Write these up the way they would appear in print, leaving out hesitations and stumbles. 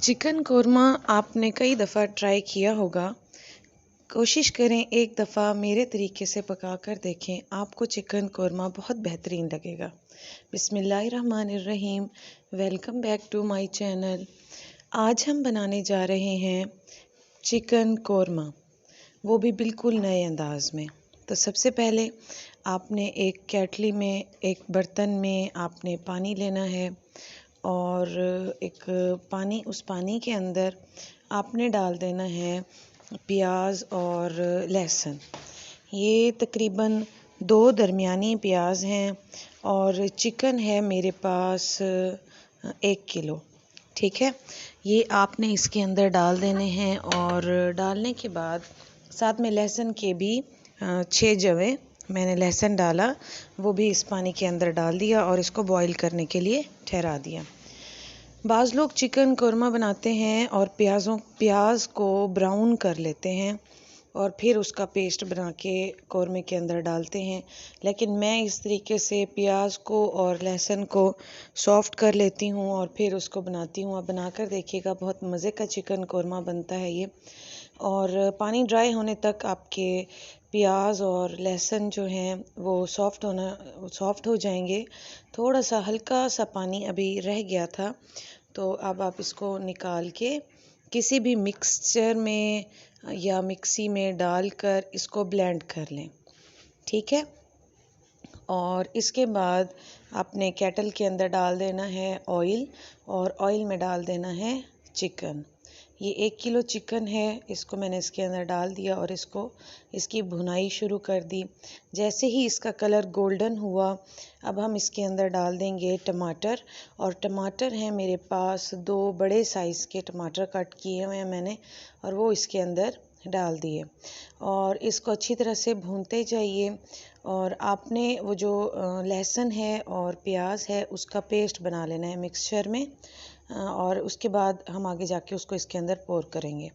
Chicken korma आपने कई दफ़ा ट्राई किया होगा। कोशिश करें एक दफ़ा मेरे तरीके से पका कर देखें, आपको चिकन कोरमा बहुत बेहतरीन लगेगा। बिस्मिल्लाहिर्रहमानिर्रहीम। Welcome back to my channel. आज हम बनाने जा रहे हैं चिकन कोरमा, वो भी बिल्कुल नए अंदाज में। तो सबसे पहले आपने एक केटली में, एक बर्तन में आपने पानी लेना है और उस पानी के अंदर आपने डाल देना है प्याज और लहसुन। ये तकरीबन 2 दरमियानी प्याज हैं और चिकन है मेरे पास 1 किलो। ठीक है, ये आपने इसके अंदर डाल देने हैं और डालने के बाद साथ में लहसुन के भी 6 जवें मैंने लहसुन डाला, वो भी इस पानी के अंदर डाल दिया और इसको बॉईल करने के लिए ठहरा दिया। बाज़ लोग चिकन कोरमा बनाते हैं और प्याज को ब्राउन कर लेते हैं और फिर उसका पेस्ट बना के कोरमे के अंदर डालते हैं, लेकिन मैं इस तरीके से प्याज को और लहसुन को सॉफ्ट कर लेती हूँ और फिर उसको बनाती हूँ। आप बनाकर देखिएगा, बहुत मज़े का चिकन कोरमा बनता है ये। और पानी ड्राई होने तक आपके प्याज और लहसुन जो हैं वो सॉफ्ट हो जाएंगे। थोड़ा सा हल्का सा पानी अभी रह गया था, तो अब आप इसको निकाल के किसी भी मिक्सचर में या मिक्सी में डालकर इसको ब्लेंड कर लें। ठीक है, और इसके बाद आपने केटल के अंदर डाल देना है ऑयल और ऑयल में डाल देना है चिकन। ये 1 किलो चिकन है, इसको मैंने इसके अंदर डाल दिया और इसकी भुनाई शुरू कर दी। जैसे ही इसका कलर गोल्डन हुआ, अब हम इसके अंदर डाल देंगे टमाटर। और टमाटर हैं मेरे पास 2 बड़े साइज़ के टमाटर कट किए हुए हैं मैंने, और वो इसके अंदर डाल दिए और इसको अच्छी तरह से भूनते जाइए। और आपने वो जो लहसुन है और प्याज है उसका पेस्ट बना लेना है मिक्सचर में, और उसके बाद हम आगे जाके उसको इसके अंदर पोर करेंगे।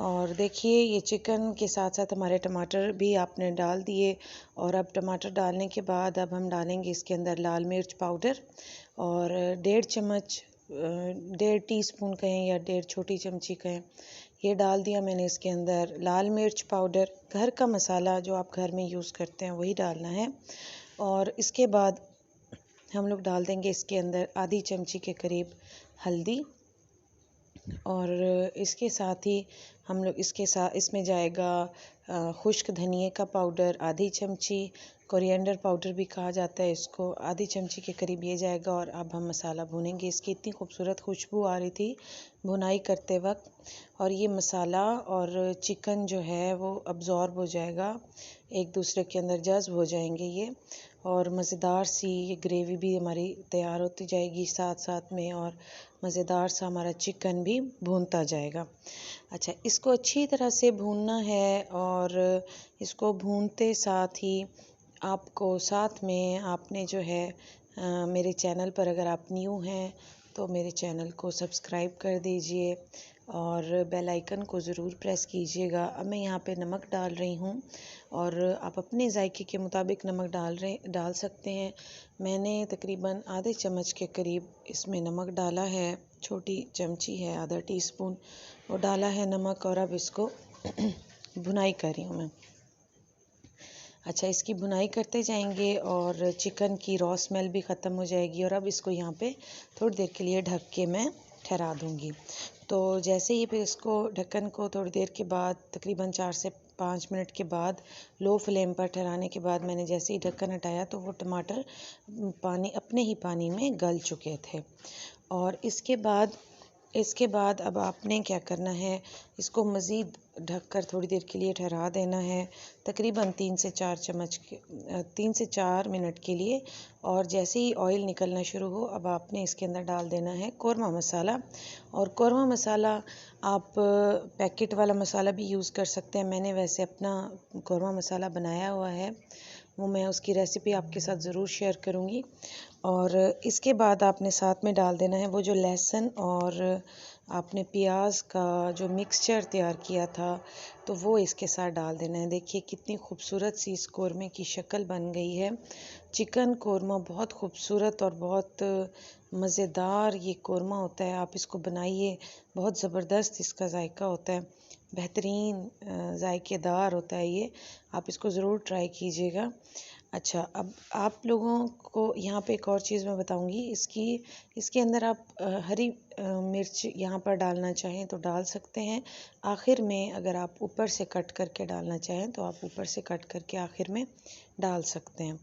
और देखिए, ये चिकन के साथ साथ हमारे टमाटर भी आपने डाल दिए। और अब टमाटर डालने के बाद अब हम डालेंगे इसके अंदर लाल मिर्च पाउडर और 1.5 टीस्पून कहें या 1.5 छोटी चमची कहें, ये डाल दिया मैंने इसके अंदर। लाल मिर्च पाउडर, घर का मसाला जो आप घर में यूज़ करते हैं वही डालना है। और इसके बाद हम लोग डाल देंगे इसके अंदर आधी चमची के करीब हल्दी, और इसके साथ ही हम लोग इसमें जाएगा खुश्क धनिए का पाउडर आधी चमची, कोरिएंडर पाउडर भी कहा जाता है इसको, आधी चमची के करीब ये जाएगा। और अब हम मसाला भूनेंगे। इसकी इतनी खूबसूरत खुशबू आ रही थी भुनाई करते वक्त, और ये मसाला और चिकन जो है वो अब्ज़ॉर्ब हो जाएगा, एक दूसरे के अंदर जज़्ब हो जाएंगे ये, और मज़ेदार सी ये ग्रेवी भी हमारी तैयार होती जाएगी साथ साथ में, और मज़ेदार सा हमारा चिकन भी भूनता जाएगा। अच्छा, इसको अच्छी तरह से भूनना है और इसको भूनते साथ ही आपको साथ में आपने जो है मेरे चैनल पर अगर आप न्यू हैं तो मेरे चैनल को सब्सक्राइब कर दीजिए और बेल आइकन को ज़रूर प्रेस कीजिएगा। अब मैं यहाँ पे नमक डाल रही हूँ और आप अपने जायके के मुताबिक नमक डाल सकते हैं। मैंने तकरीबन आधे चम्मच के करीब इसमें नमक डाला है, छोटी चमची है आधा टीस्पून, वो डाला है नमक। और अब इसको भुनाई कर रही हूँ मैं। अच्छा, इसकी भुनाई करते जाएंगे और चिकन की रॉ स्मेल भी ख़त्म हो जाएगी। और अब इसको यहाँ पे थोड़ी देर के लिए ढक के मैं ठहरा दूँगी। तो जैसे ही फिर इसको ढक्कन को थोड़ी देर के बाद, तकरीबन 4 से 5 मिनट के बाद, लो फ्लेम पर ठहराने के बाद मैंने जैसे ही ढक्कन हटाया तो वो टमाटर अपने ही पानी में गल चुके थे। और इसके बाद अब आपने क्या करना है, इसको मज़ीद ढककर थोड़ी देर के लिए ठहरा देना है, तकरीबन 3 से 4 मिनट के लिए। और जैसे ही ऑयल निकलना शुरू हो, अब आपने इसके अंदर डाल देना है कोरमा मसाला। और कोरमा मसाला आप पैकेट वाला मसाला भी यूज़ कर सकते हैं। मैंने वैसे अपना कोरमा मसाला बनाया हुआ है, वो मैं उसकी रेसिपी आपके साथ ज़रूर शेयर करूँगी। और इसके बाद आपने साथ में डाल देना है वो जो लहसुन और आपने प्याज का जो मिक्सचर तैयार किया था, तो वो इसके साथ डाल देना है। देखिए कितनी खूबसूरत सी इस कोरमे की शक्ल बन गई है। चिकन कोरमा बहुत खूबसूरत और बहुत मज़ेदार ये कोरमा होता है। आप इसको बनाइए, बहुत ज़बरदस्त इसका जायका होता है, बेहतरीन जायकेदार होता है ये। आप इसको ज़रूर ट्राई कीजिएगा। अच्छा, अब आप लोगों को यहाँ पे एक और चीज़ मैं बताऊँगी, इसके अंदर आप हरी मिर्च यहाँ पर डालना चाहें तो डाल सकते हैं। आखिर में अगर आप ऊपर से कट करके डालना चाहें तो आप ऊपर से कट करके आखिर में डाल सकते हैं।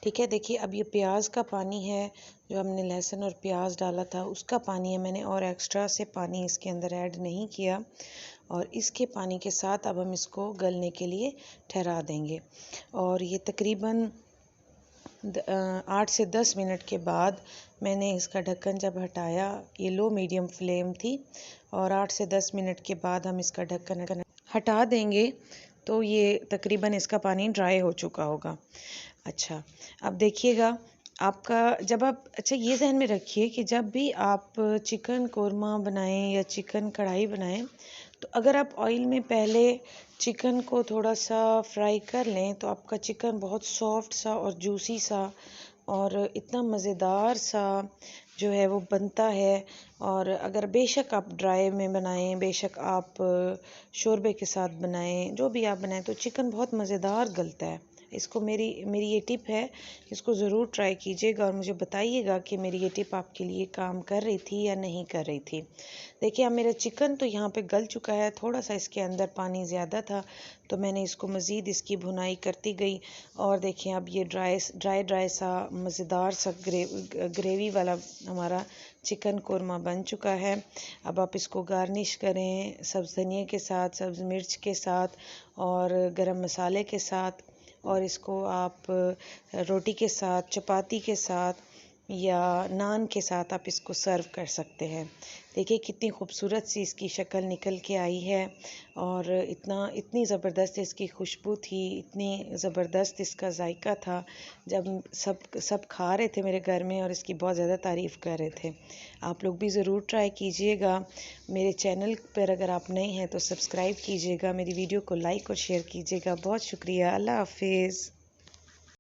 ठीक है, देखिए अब ये प्याज का पानी है, जो हमने लहसुन और प्याज डाला था उसका पानी है। मैंने और एक्स्ट्रा से पानी इसके अंदर ऐड नहीं किया, और इसके पानी के साथ अब हम इसको गलने के लिए ठहरा देंगे। और ये तकरीबन 8 से 10 मिनट के बाद मैंने इसका ढक्कन जब हटाया, ये लो मीडियम फ्लेम थी, और 8 से 10 मिनट के बाद हम इसका ढक्कन हटा देंगे तो ये तकरीबन इसका पानी ड्राई हो चुका होगा। अच्छा, अब देखिएगा आपका जब आप अच्छा ये ज़हन में रखिए कि जब भी आप चिकन कोरमा बनाएं या चिकन कढ़ाई बनाएं, तो अगर आप ऑयल में पहले चिकन को थोड़ा सा फ्राई कर लें तो आपका चिकन बहुत सॉफ्ट सा और जूसी सा और इतना मज़ेदार सा जो है वो बनता है। और अगर बेशक आप ड्राई में बनाएं, बेशक आप शोरबे के साथ बनाएं, जो भी आप बनाएं, तो चिकन बहुत मज़ेदार गलता है। इसको मेरी मेरी ये टिप है, इसको ज़रूर ट्राई कीजिएगा और मुझे बताइएगा कि मेरी ये टिप आपके लिए काम कर रही थी या नहीं कर रही थी। देखिए अब मेरा चिकन तो यहाँ पे गल चुका है, थोड़ा सा इसके अंदर पानी ज़्यादा था तो मैंने इसको मज़ीद इसकी भुनाई करती गई। और देखिए अब ये ड्राई सा मज़ेदार सा ग्रेवी वाला हमारा चिकन कोरमा बन चुका है। अब आप इसको गार्निश करें सब्ज़ धनिए के साथ, सब्ज़ मिर्च के साथ और गरम मसाले के साथ, और इसको आप रोटी के साथ, चपाती के साथ या नान के साथ आप इसको सर्व कर सकते हैं। देखिए कितनी खूबसूरत सी इसकी शक्ल निकल के आई है, और इतनी ज़बरदस्त इसकी खुशबू थी, इतनी ज़बरदस्त इसका जायका था। जब सब खा रहे थे मेरे घर में और इसकी बहुत ज़्यादा तारीफ़ कर रहे थे। आप लोग भी ज़रूर ट्राई कीजिएगा। मेरे चैनल पर अगर आप नए हैं तो सब्सक्राइब कीजिएगा, मेरी वीडियो को लाइक और शेयर कीजिएगा। बहुत शुक्रिया, अल्लाह हाफिज़।